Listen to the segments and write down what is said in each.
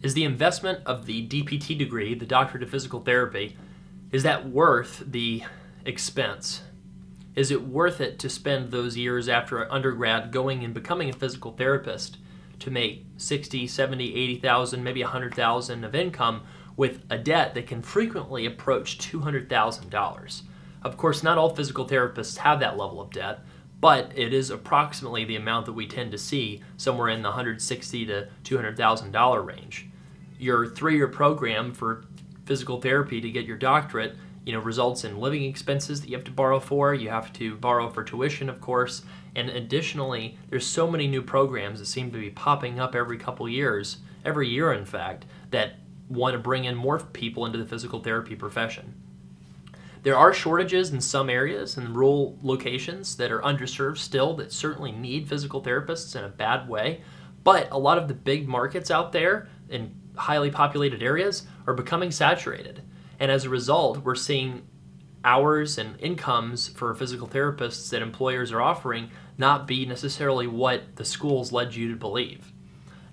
Is the investment of the DPT degree, the Doctorate of Physical Therapy, is that worth the expense? Is it worth it to spend those years after undergrad going and becoming a physical therapist to make 60, 70, 80,000, maybe 100,000 of income with a debt that can frequently approach $200,000? Of course, not all physical therapists have that level of debt, but it is approximately the amount that we tend to see, somewhere in the $160,000 to $200,000 range. Your 3-year program for physical therapy to get your doctorate, results in living expenses that you have to borrow for. You have to borrow for tuition, of course, and additionally, there's so many new programs that seem to be popping up every couple years, every year in fact, that want to bring in more people into the physical therapy profession. There are shortages in some areas and rural locations that are underserved still that certainly need physical therapists in a bad way, but a lot of the big markets out there in highly populated areas are becoming saturated. And as a result, we're seeing hours and incomes for physical therapists that employers are offering not be necessarily what the schools led you to believe.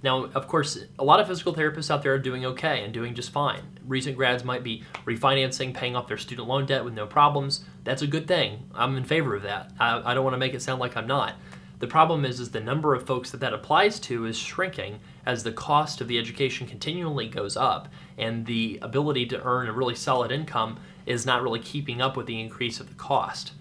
Now, of course, a lot of physical therapists out there are doing okay and doing just fine. Recent grads might be refinancing, paying off their student loan debt with no problems. That's a good thing. I'm in favor of that. I don't want to make it sound like I'm not. The problem is the number of folks that applies to is shrinking as the cost of the education continually goes up, and the ability to earn a really solid income is not really keeping up with the increase of the cost.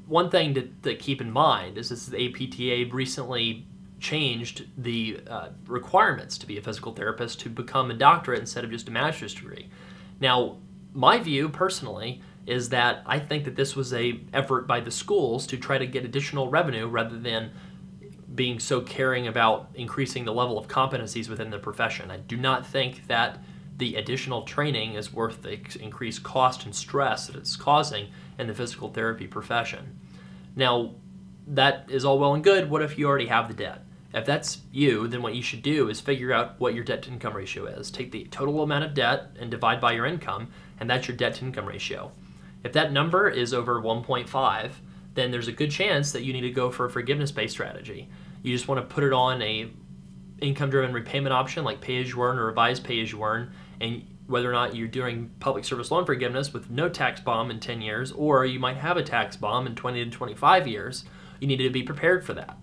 One thing to keep in mind is the APTA recently changed the requirements to be a physical therapist to become a doctorate instead of just a master's degree. Now, my view personally is that I think that this was an effort by the schools to try to get additional revenue rather than being so caring about increasing the level of competencies within the profession. I do not think that the additional training is worth the increased cost and stress that it's causing in the physical therapy profession. Now, that is all well and good. What if you already have the debt? If that's you, then what you should do is figure out what your debt-to-income ratio is. Take the total amount of debt and divide by your income, and that's your debt-to-income ratio. If that number is over 1.5, then there's a good chance that you need to go for a forgiveness-based strategy. You just want to put it on a income-driven repayment option like pay-as-you-earn or revised pay-as-you-earn, and whether or not you're doing public service loan forgiveness with no tax bomb in 10 years, or you might have a tax bomb in 20 to 25 years, you need to be prepared for that.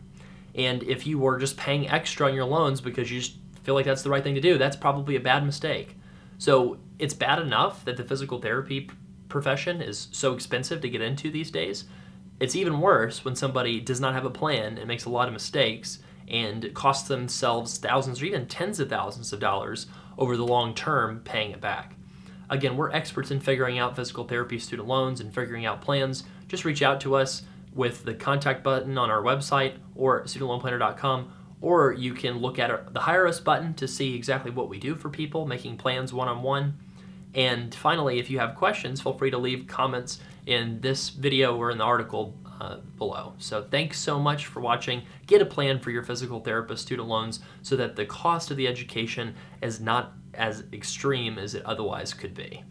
And if you were just paying extra on your loans because you just feel like that's the right thing to do, that's probably a bad mistake. So it's bad enough that the physical therapy profession is so expensive to get into these days. It's even worse when somebody does not have a plan and makes a lot of mistakes and costs themselves thousands or even tens of thousands of dollars over the long term paying it back. Again, we're experts in figuring out physical therapy student loans and figuring out plans. Just reach out to us with the contact button on our website or studentloanplanner.com, or you can look at the Hire Us button to see exactly what we do for people, making plans one-on-one. And finally, if you have questions, feel free to leave comments in this video or in the article below. So thanks so much for watching. Get a plan for your physical therapist student loans so that the cost of the education is not as extreme as it otherwise could be.